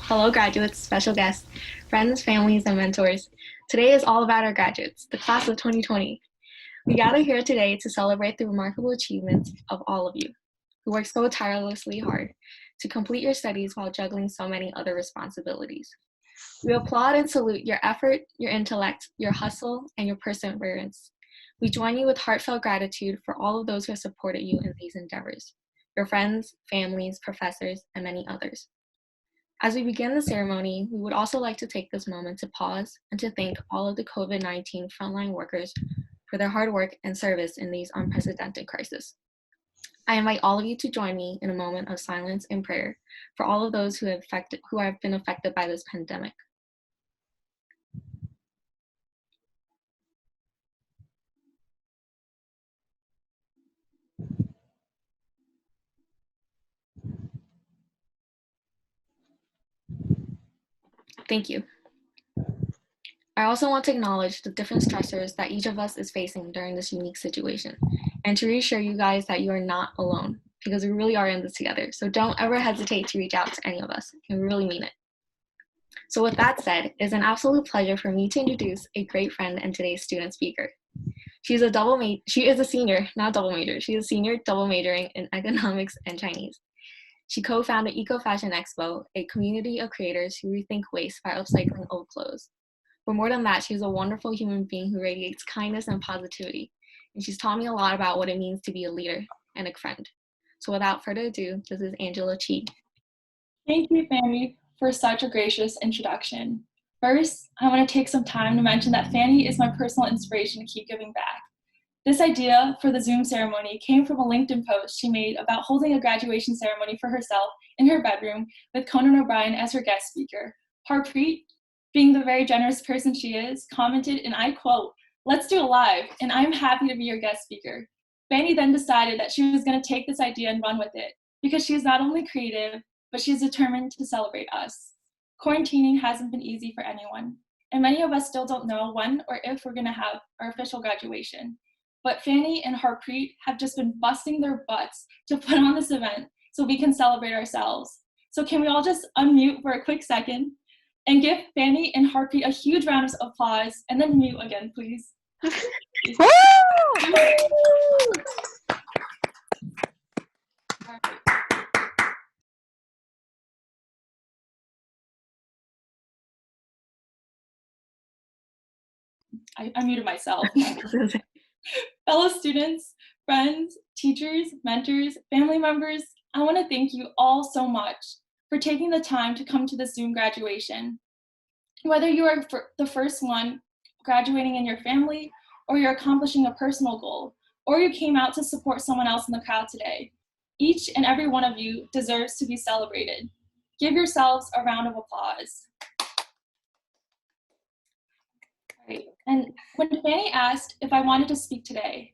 Hello, graduates, special guests, friends, families, and mentors. Today is all about our graduates, the class of 2020. We gather here today to celebrate the remarkable achievements of all of you who work so tirelessly hard to complete your studies while juggling so many other responsibilities. We applaud and salute your effort, your intellect, your hustle, and your perseverance. We join you with heartfelt gratitude for all of those who have supported you in these endeavors, your friends, families, professors, and many others. As we begin the ceremony, we would also like to take this moment to pause and to thank all of the COVID-19 frontline workers for their hard work and service in these unprecedented crises. I invite all of you to join me in a moment of silence and prayer for all of those who have been affected by this pandemic. Thank you. I also want to acknowledge the different stressors that each of us is facing during this unique situation, and to reassure you guys that you are not alone, because we really are in this together. So don't ever hesitate to reach out to any of us, and we really mean it. So with that said, it's an absolute pleasure for me to introduce a great friend and today's student speaker. She is a senior, not double major. She is a senior double majoring in economics and Chinese. She co-founded Eco Fashion Expo, a community of creators who rethink waste by upcycling old clothes. But more than that, she's a wonderful human being who radiates kindness and positivity. And she's taught me a lot about what it means to be a leader and a friend. So without further ado, this is Angela Chi. Thank you, Fanny, for such a gracious introduction. First, I want to take some time to mention that Fanny is my personal inspiration to keep giving back. This idea for the Zoom ceremony came from a LinkedIn post she made about holding a graduation ceremony for herself in her bedroom with Conan O'Brien as her guest speaker. Harpreet, being the very generous person she is, commented, and I quote, "Let's do it live, and I'm happy to be your guest speaker." Fanny then decided that she was going to take this idea and run with it, because she is not only creative, but she is determined to celebrate us. Quarantining hasn't been easy for anyone, and many of us still don't know when or if we're going to have our official graduation. But Fanny and Harpreet have just been busting their butts to put on this event so we can celebrate ourselves. So can we all just unmute for a quick second and give Fanny and Harpreet a huge round of applause, and then mute again, please. I muted myself. Fellow students, friends, teachers, mentors, family members, I want to thank you all so much for taking the time to come to the Zoom graduation. Whether you are the first one graduating in your family, or you're accomplishing a personal goal, or you came out to support someone else in the crowd today, each and every one of you deserves to be celebrated. Give yourselves a round of applause. Right. And when Fanny asked if I wanted to speak today,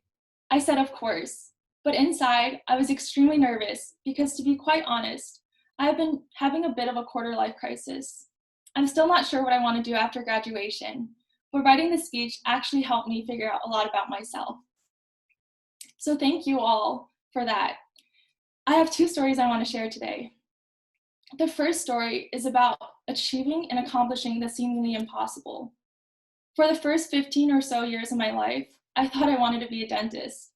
I said of course, but inside I was extremely nervous because, to be quite honest, I've been having a bit of a quarter-life crisis. I'm still not sure what I want to do after graduation, but writing the speech actually helped me figure out a lot about myself. So thank you all for that. I have two stories I want to share today. The first story is about achieving and accomplishing the seemingly impossible. For the first 15 or so years of my life, I thought I wanted to be a dentist.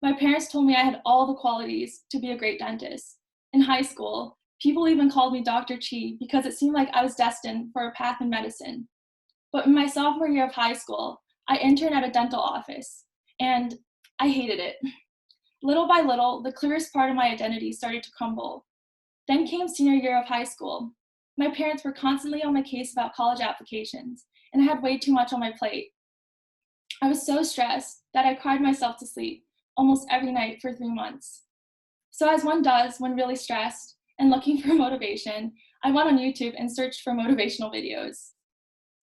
My parents told me I had all the qualities to be a great dentist. In high school, people even called me Dr. Chi because it seemed like I was destined for a path in medicine. But in my sophomore year of high school, I interned at a dental office, and I hated it. Little by little, the clearest part of my identity started to crumble. Then came senior year of high school. My parents were constantly on my case about college applications, and I had way too much on my plate. I was so stressed that I cried myself to sleep almost every night for 3 months. So as one does when really stressed and looking for motivation, I went on YouTube and searched for motivational videos.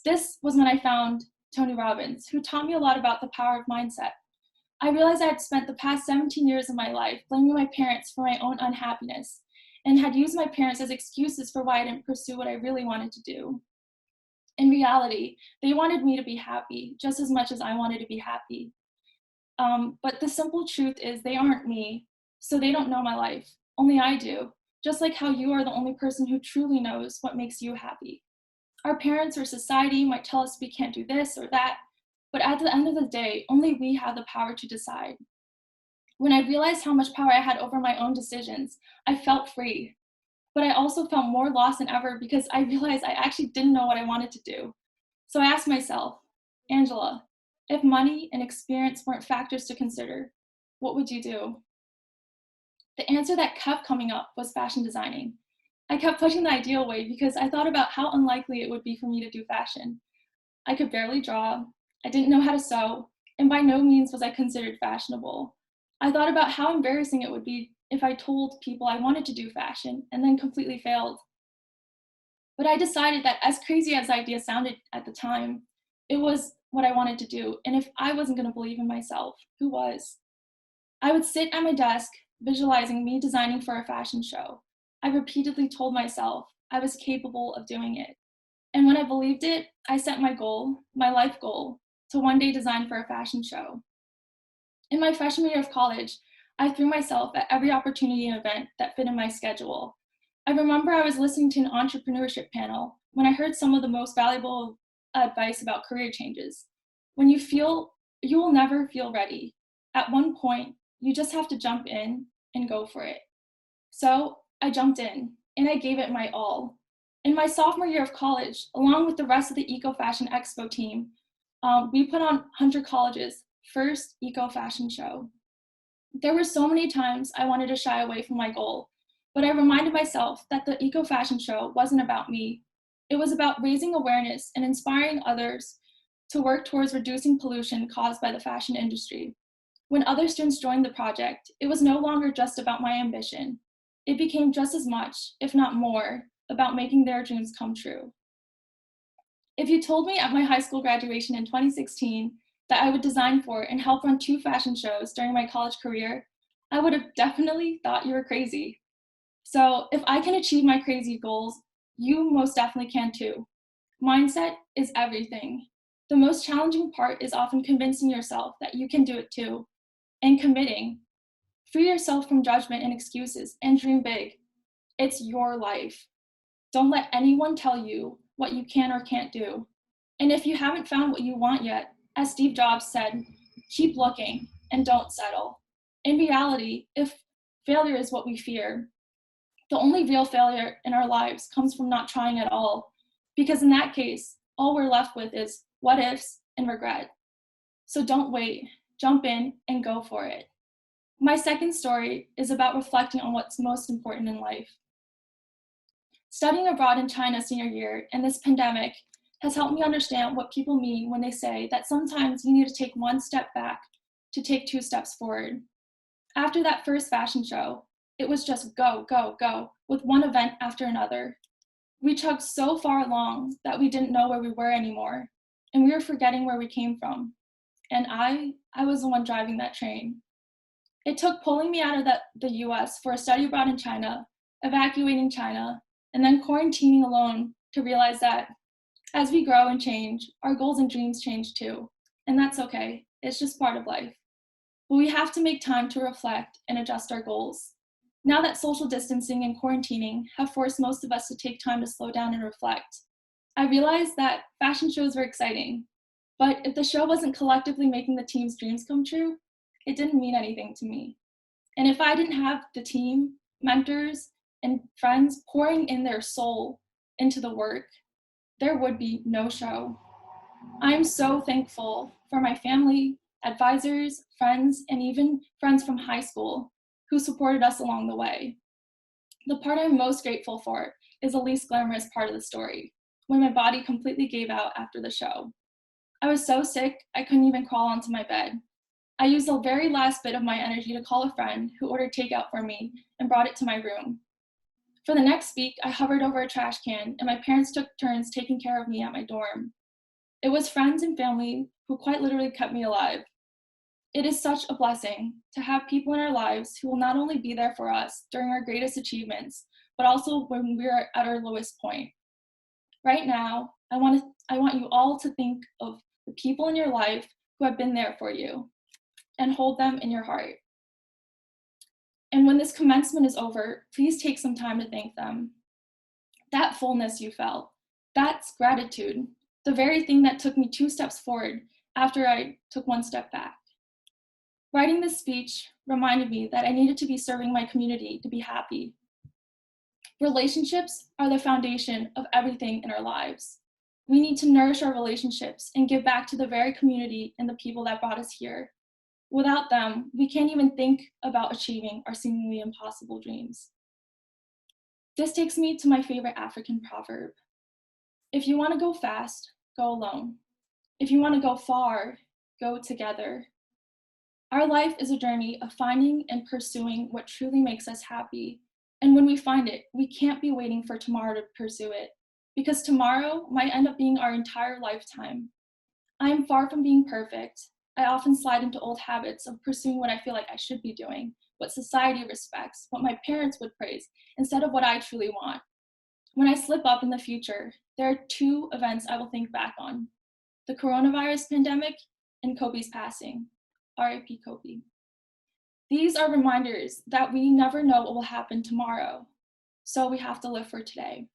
This was when I found Tony Robbins, who taught me a lot about the power of mindset. I realized I had spent the past 17 years of my life blaming my parents for my own unhappiness, and had used my parents as excuses for why I didn't pursue what I really wanted to do. In reality, they wanted me to be happy just as much as I wanted to be happy. But the simple truth is they aren't me, so they don't know my life. Only I do. just like how you are the only person who truly knows what makes you happy. Our parents or society might tell us we can't do this or that, but at the end of the day, only we have the power to decide. When I realized how much power I had over my own decisions, I felt free. But I also felt more lost than ever because I realized I actually didn't know what I wanted to do. So I asked myself, Angela, if money and experience weren't factors to consider, what would you do? The answer that kept coming up was fashion designing. I kept pushing the idea away because I thought about how unlikely it would be for me to do fashion. I could barely draw, I didn't know how to sew, and by no means was I considered fashionable. I thought about how embarrassing it would be if I told people I wanted to do fashion and then completely failed. But I decided that as crazy as the idea sounded at the time, it was what I wanted to do. And if I wasn't going to believe in myself, who was? I would sit at my desk, visualizing me designing for a fashion show. I repeatedly told myself I was capable of doing it. And when I believed it, I set my goal, my life goal, to one day design for a fashion show. In my freshman year of college, I threw myself at every opportunity and event that fit in my schedule. I remember I was listening to an entrepreneurship panel when I heard some of the most valuable advice about career changes. When you will never feel ready. At one point, you just have to jump in and go for it. So I jumped in and I gave it my all. In my sophomore year of college, along with the rest of the Eco Fashion Expo team, we put on Hunter College's first eco fashion show. There were so many times I wanted to shy away from my goal, but I reminded myself that the eco fashion show wasn't about me. It was about raising awareness and inspiring others to work towards reducing pollution caused by the fashion industry. When other students joined the project, it was no longer just about my ambition. It became just as much, if not more, about making their dreams come true. If you told me at my high school graduation in 2016 that I would design for and help run 2 fashion shows during my college career, I would have definitely thought you were crazy. So if I can achieve my crazy goals, you most definitely can too. Mindset is everything. The most challenging part is often convincing yourself that you can do it too, and committing. Free yourself from judgment and excuses and dream big. It's your life. Don't let anyone tell you what you can or can't do. And if you haven't found what you want yet, as Steve Jobs said, keep looking and don't settle. In reality, if failure is what we fear, the only real failure in our lives comes from not trying at all, because in that case, all we're left with is what ifs and regret. So don't wait, jump in and go for it. My second story is about reflecting on what's most important in life. Studying abroad in China senior year and this pandemic has helped me understand what people mean when they say that sometimes you need to take one step back to take 2 steps forward. After that first fashion show, it was just go, go, go, with one event after another. We chugged so far along that we didn't know where we were anymore, and we were forgetting where we came from. And I was the one driving that train. It took pulling me out of the US for a study abroad in China, evacuating China, and then quarantining alone to realize that as we grow and change, our goals and dreams change too. And that's okay, it's just part of life. But we have to make time to reflect and adjust our goals. Now that social distancing and quarantining have forced most of us to take time to slow down and reflect, I realized that fashion shows were exciting, but if the show wasn't collectively making the team's dreams come true, it didn't mean anything to me. And if I didn't have the team, mentors, and friends pouring in their soul into the work, there would be no show. I'm so thankful for my family, advisors, friends, and even friends from high school who supported us along the way. The part I'm most grateful for is the least glamorous part of the story, when my body completely gave out after the show. I was so sick, I couldn't even crawl onto my bed. I used the very last bit of my energy to call a friend who ordered takeout for me and brought it to my room. For the next week, I hovered over a trash can, and my parents took turns taking care of me at my dorm. It was friends and family who quite literally kept me alive. It is such a blessing to have people in our lives who will not only be there for us during our greatest achievements, but also when we're at our lowest point. Right now, I want you all to think of the people in your life who have been there for you and hold them in your heart. And when this commencement is over, please take some time to thank them. That fullness you felt, that's gratitude, the very thing that took me 2 steps forward after I took 1 step back. Writing this speech reminded me that I needed to be serving my community to be happy. Relationships are the foundation of everything in our lives. We need to nourish our relationships and give back to the very community and the people that brought us here. Without them, we can't even think about achieving our seemingly impossible dreams. This takes me to my favorite African proverb. If you want to go fast, go alone. If you want to go far, go together. Our life is a journey of finding and pursuing what truly makes us happy. And when we find it, we can't be waiting for tomorrow to pursue it, because tomorrow might end up being our entire lifetime. I am far from being perfect. I often slide into old habits of pursuing what I feel like I should be doing, what society respects, what my parents would praise, instead of what I truly want. When I slip up in the future, there are 2 events I will think back on: the coronavirus pandemic and Kobe's passing. R.I.P. Kobe. These are reminders that we never know what will happen tomorrow, so we have to live for today.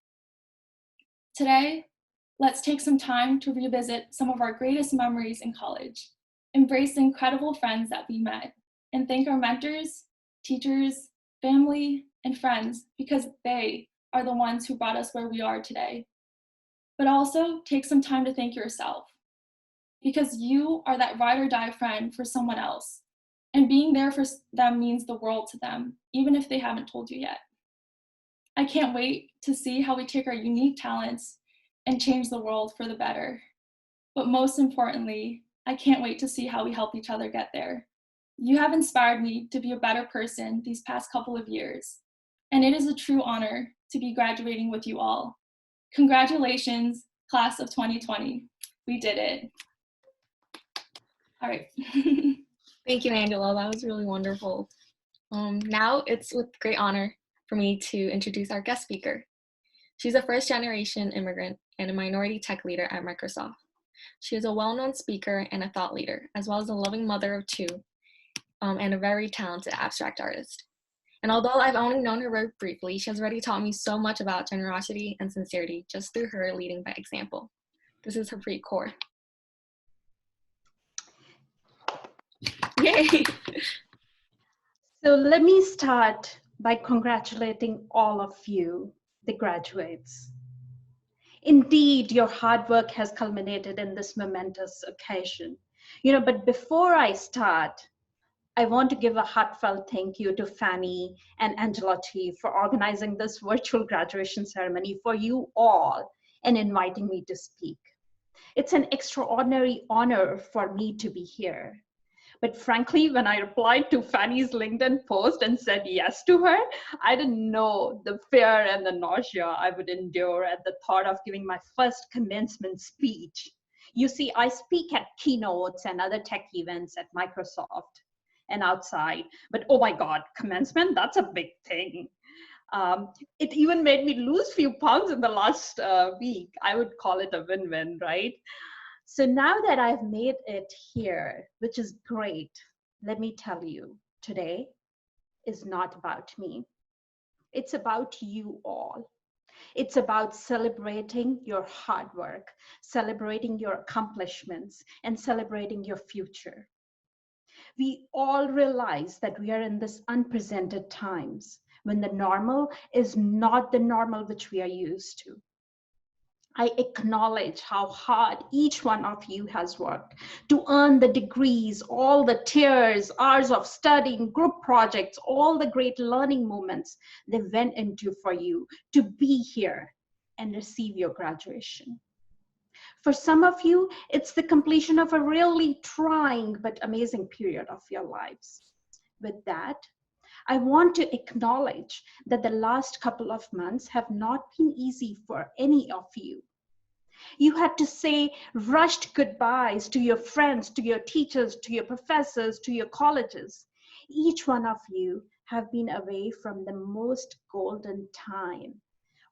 Today, let's take some time to revisit some of our greatest memories in college, embrace the incredible friends that we met, and thank our mentors, teachers, family, and friends, because they are the ones who brought us where we are today. But also take some time to thank yourself, because you are that ride or die friend for someone else, and being there for them means the world to them, even if they haven't told you yet. I can't wait to see how we take our unique talents and change the world for the better. But most importantly, I can't wait to see how we help each other get there. You have inspired me to be a better person these past couple of years, and it is a true honor to be graduating with you all. Congratulations, class of 2020. We did it. All right. Thank you, Angela. That was really wonderful. Now it's with great honor for me to introduce our guest speaker. She's a first-generation immigrant and a minority tech leader at Microsoft. She is a well-known speaker and a thought leader, as well as a loving mother of 2, and a very talented abstract artist. And although I've only known her very briefly, she has already taught me so much about generosity and sincerity just through her leading by example. This is Harpreet Kaur. Yay! So let me start by congratulating all of you, the graduates. Indeed, your hard work has culminated in this momentous occasion. But before I start, I want to give a heartfelt thank you to Fanny and Angela T for organizing this virtual graduation ceremony for you all and inviting me to speak. It's an extraordinary honor for me to be here. But frankly, when I replied to Fanny's LinkedIn post and said yes to her, I didn't know the fear and the nausea I would endure at the thought of giving my first commencement speech. You see, I speak at keynotes and other tech events at Microsoft and outside, but oh my God, commencement, that's a big thing. It even made me lose a few pounds in the last week. I would call it a win-win, right? So now that I've made it here, which is great, let me tell you, today is not about me. It's about you all. It's about celebrating your hard work, celebrating your accomplishments, and celebrating your future. We all realize that we are in this unprecedented times when the normal is not the normal which we are used to. I acknowledge how hard each one of you has worked to earn the degrees, all the tears, hours of studying, group projects, all the great learning moments they went into for you to be here and receive your graduation. For some of you, it's the completion of a really trying but amazing period of your lives. With that, I want to acknowledge that the last couple of months have not been easy for any of you. You had to say rushed goodbyes to your friends, to your teachers, to your professors, to your colleges. Each one of you have been away from the most golden time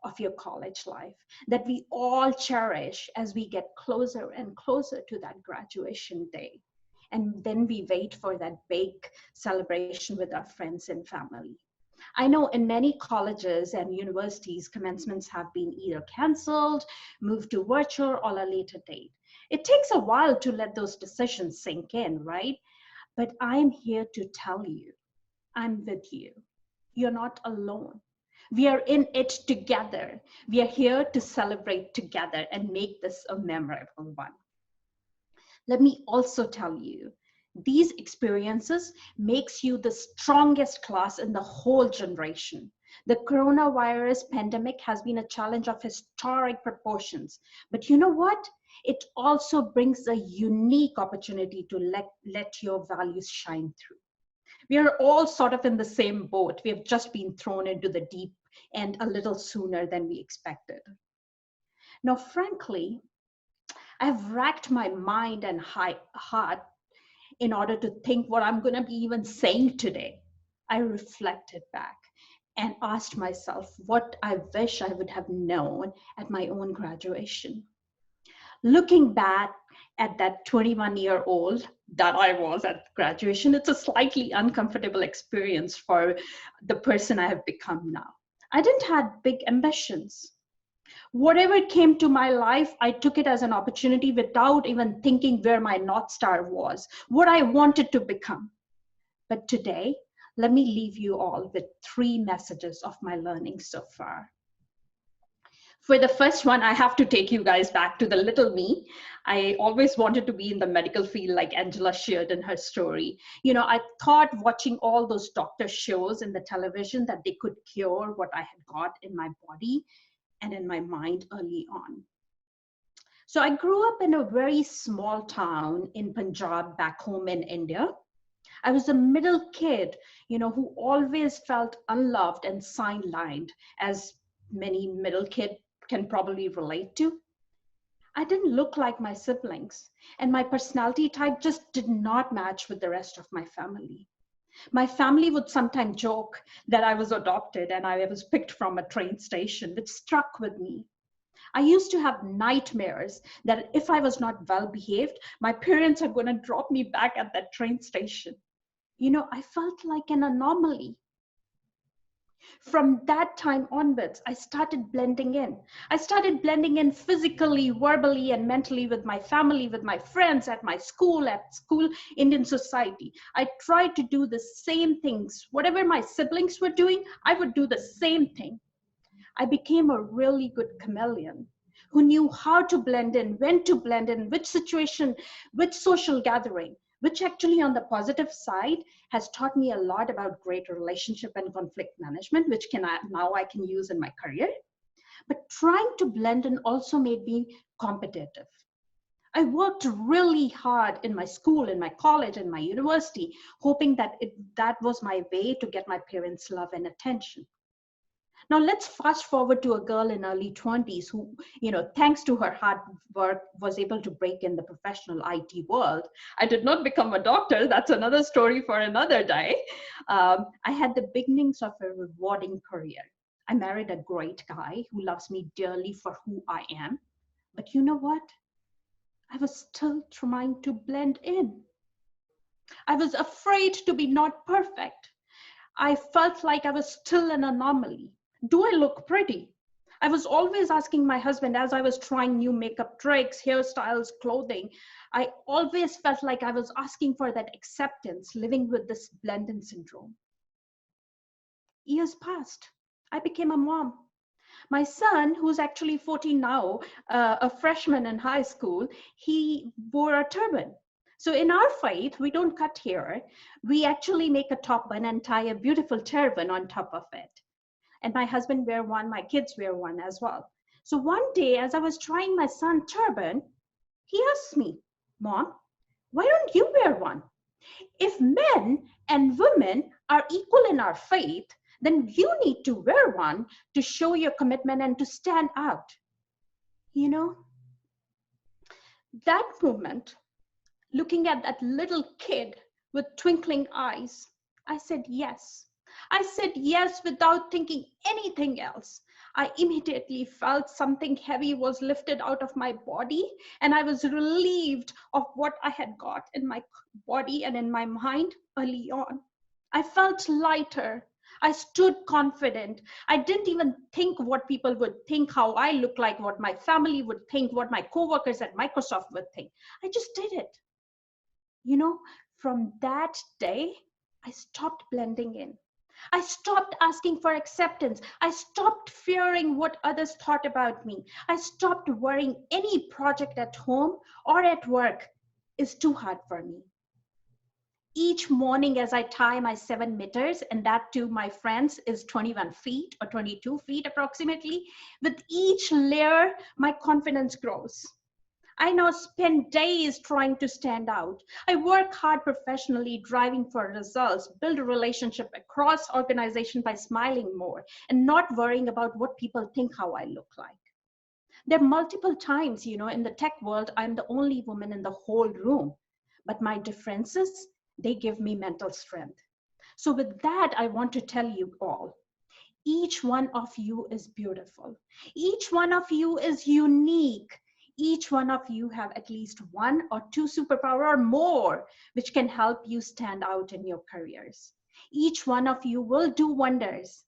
of your college life that we all cherish as we get closer and closer to that graduation day. And then we wait for that big celebration with our friends and family. I know in many colleges and universities, commencements have been either canceled, moved to virtual, or a later date. It takes a while to let those decisions sink in, right? But I'm here to tell you, I'm with you. You're not alone. We are in it together. We are here to celebrate together and make this a memorable one. Let me also tell you, these experiences makes you the strongest class in the whole generation. The coronavirus pandemic has been a challenge of historic proportions. But you know what? It also brings a unique opportunity to let your values shine through. We are all sort of in the same boat. We have just been thrown into the deep end a little sooner than we expected. Now, frankly, I've racked my mind and heart in order to think what I'm going to be even saying today. I reflected back and asked myself what I wish I would have known at my own graduation. Looking back at that 21-year-old that I was at graduation, it's a slightly uncomfortable experience for the person I have become now. I didn't have big ambitions. Whatever came to my life, I took it as an opportunity without even thinking where my North Star was, what I wanted to become. But today, let me leave you all with 3 messages of my learning so far. For the first one, I have to take you guys back to the little me. I always wanted to be in the medical field like Angela shared in her story. You know, I thought watching all those doctor shows in the television that they could cure what I had got in my body and in my mind early on. So I grew up in a very small town in Punjab, back home in India. I was a middle kid, who always felt unloved and sidelined, as many middle kids can probably relate to. I didn't look like my siblings, and my personality type just did not match with the rest of my family. My family would sometimes joke that I was adopted and I was picked from a train station, which struck with me. I used to have nightmares that if I was not well behaved, my parents are going to drop me back at that train station. I felt like an anomaly. From that time onwards, I started blending in. I started blending in physically, verbally, and mentally with my family, with my friends, at school, Indian society. I tried to do the same things. Whatever my siblings were doing, I would do the same thing. I became a really good chameleon who knew how to blend in, when to blend in, which situation, which social gathering, which actually on the positive side has taught me a lot about great relationship and conflict management, which now I can use in my career. But trying to blend in also made me competitive. I worked really hard in my school, in my college, in my university, hoping that was my way to get my parents' love and attention. Now let's fast forward to a girl in early 20s who, thanks to her hard work, was able to break in the professional IT world. I did not become a doctor. That's another story for another day. I had the beginnings of a rewarding career. I married a great guy who loves me dearly for who I am. But you know what? I was still trying to blend in. I was afraid to be not perfect. I felt like I was still an anomaly. Do I look pretty? I was always asking my husband as I was trying new makeup tricks, hairstyles, clothing. I always felt like I was asking for that acceptance, living with this blend-in syndrome. Years passed. I became a mom. My son, who's actually 14 now, a freshman in high school, he wore a turban. So in our faith, we don't cut hair. We actually make a turban and tie a beautiful turban on top of it. And my husband wear one, my kids wear one as well. So one day, as I was trying my son's turban, he asked me, "Mom, why don't you wear one? If men and women are equal in our faith, then you need to wear one to show your commitment and to stand out." That moment, looking at that little kid with twinkling eyes, I said yes. I said yes without thinking anything else. I immediately felt something heavy was lifted out of my body, and I was relieved of what I had got in my body and in my mind early on. I felt lighter. I stood confident. I didn't even think what people would think, how I look like, what my family would think, what my coworkers at Microsoft would think. I just did it. You know, from that day, I stopped blending in. I stopped asking for acceptance. I stopped fearing what others thought about me. I stopped worrying any project at home or at work is too hard for me. Each morning as I tie my 7 meters, and that to my friends is 21 feet or 22 feet approximately, with each layer, my confidence grows. I now spend days trying to stand out. I work hard professionally, driving for results, build a relationship across organization by smiling more and not worrying about what people think how I look like. There are multiple times, in the tech world, I'm the only woman in the whole room, but my differences, they give me mental strength. So with that, I want to tell you all, each one of you is beautiful. Each one of you is unique. Each one of you have at least one or two superpower or more, which can help you stand out in your careers. Each one of you will do wonders.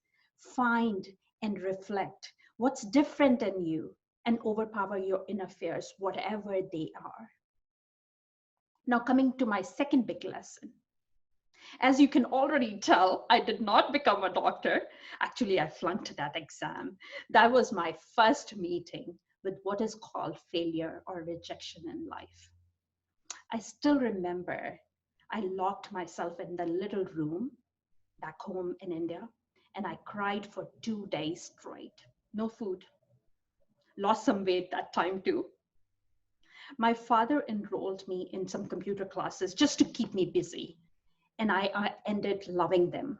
Find and reflect what's different in you and overpower your inner fears, whatever they are. Now coming to my second big lesson. As you can already tell, I did not become a doctor. Actually, I flunked that exam. That was my first meeting with what is called failure or rejection in life. I still remember I locked myself in the little room back home in India, and I cried for 2 days straight. No food. Lost some weight that time too. My father enrolled me in some computer classes just to keep me busy, and I ended loving them.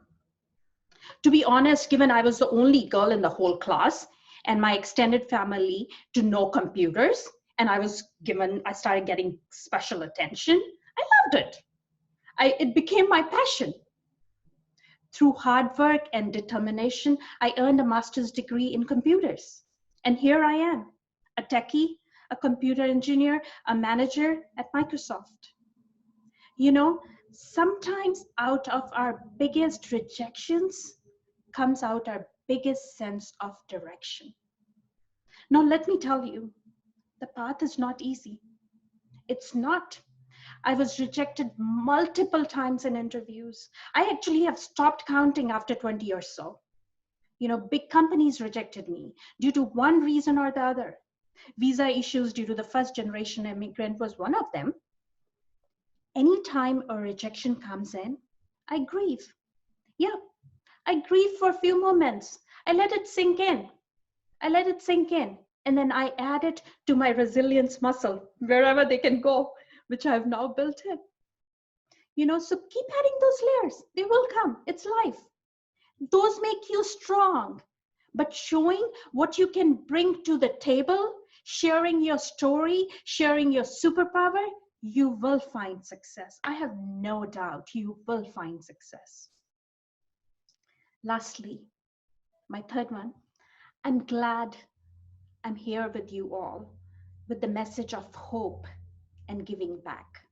To be honest, given I was the only girl in the whole class and my extended family to know computers, and I started getting special attention, I loved it. It became my passion. Through hard work and determination, I earned a master's degree in computers. And here I am, a techie, a computer engineer, a manager at Microsoft. Sometimes out of our biggest rejections comes out our biggest sense of direction. Now, let me tell you, the path is not easy. It's not. I was rejected multiple times in interviews. I actually have stopped counting after 20 or so. Big companies rejected me due to one reason or the other. Visa issues due to the first generation immigrant was one of them. Anytime a rejection comes in, I grieve. Yeah, I grieve for a few moments. I let it sink in. And then I add it to my resilience muscle, wherever they can go, which I've now built in. So keep adding those layers. They will come. It's life. Those make you strong. But showing what you can bring to the table, sharing your story, sharing your superpower, you will find success. I have no doubt you will find success. Lastly, my third one, I'm glad I'm here with you all with the message of hope and giving back.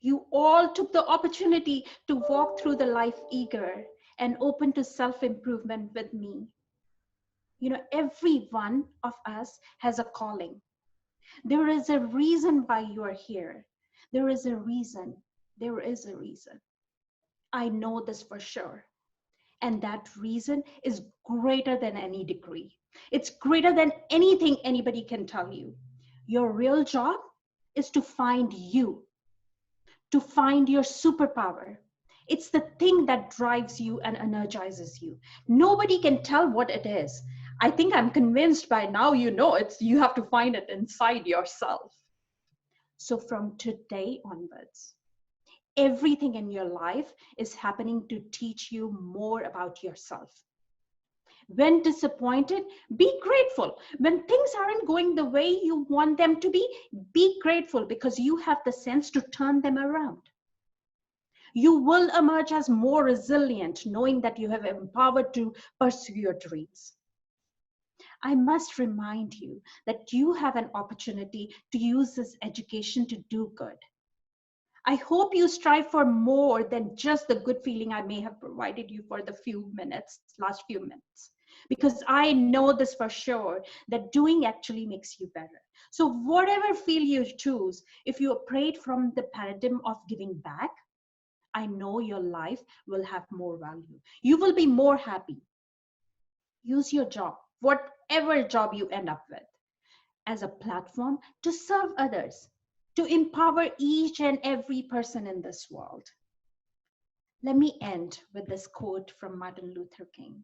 You all took the opportunity to walk through the life eager and open to self-improvement with me. Every one of us has a calling. There is a reason why you are here. There is a reason. I know this for sure. And that reason is greater than any degree. It's greater than anything anybody can tell you. Your real job is to find you, to find your superpower. It's the thing that drives you and energizes you. Nobody can tell what it is. I think I'm convinced by now you have to find it inside yourself. So from today onwards, everything in your life is happening to teach you more about yourself. When disappointed, be grateful. When things aren't going the way you want them to be grateful because you have the sense to turn them around. You will emerge as more resilient, knowing that you have empowered to pursue your dreams. I must remind you that you have an opportunity to use this education to do good. I hope you strive for more than just the good feeling I may have provided you for the last few minutes, because I know this for sure, that doing actually makes you better. So whatever field you choose, if you operate from the paradigm of giving back, I know your life will have more value. You will be more happy. Use your job, whatever job you end up with, as a platform to serve others, to empower each and every person in this world. Let me end with this quote from Martin Luther King.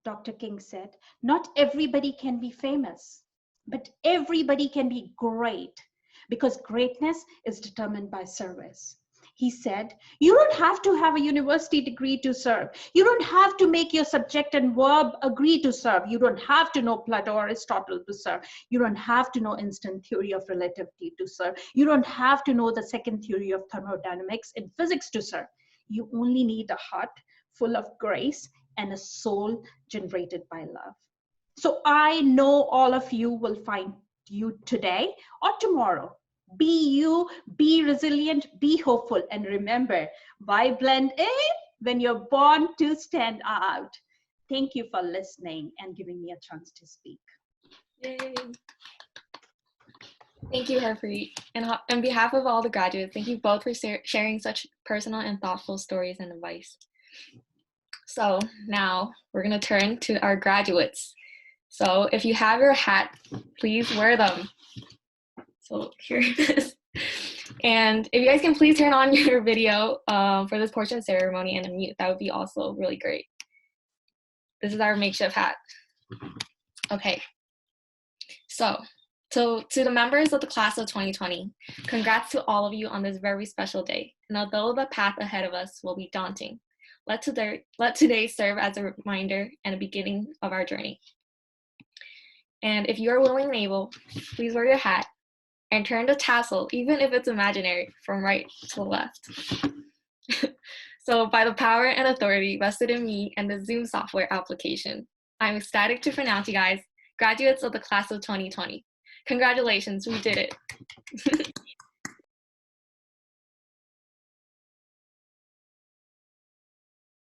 Dr. King said, "Not everybody can be famous, but everybody can be great, because greatness is determined by service." He said, "You don't have to have a university degree to serve. You don't have to make your subject and verb agree to serve. You don't have to know Plato or Aristotle to serve. You don't have to know instant theory of relativity to serve. You don't have to know the second theory of thermodynamics in physics to serve. You only need a heart full of grace and a soul generated by love." So I know all of you will find you today or tomorrow. Be you, be resilient, be hopeful, and remember, why blend in when you're born to stand out? Thank you for listening and giving me a chance to speak. Yay. Thank you, Harpreet. And on behalf of all the graduates, thank you both for sharing such personal and thoughtful stories and advice. So now we're going to turn to our graduates. So if you have your hat, please wear them. So here it is. And if you guys can please turn on your video for this portion of ceremony and unmute, that would be also really great. This is our makeshift hat. Okay. So to the members of the class of 2020, congrats to all of you on this very special day. And although the path ahead of us will be daunting, let today serve as a reminder and a beginning of our journey. And if you are willing and able, please wear your hat and turn the tassel, even if it's imaginary, from right to left. So by the power and authority vested in me and the Zoom software application, I'm ecstatic to pronounce you guys graduates of the class of 2020. Congratulations, we did it.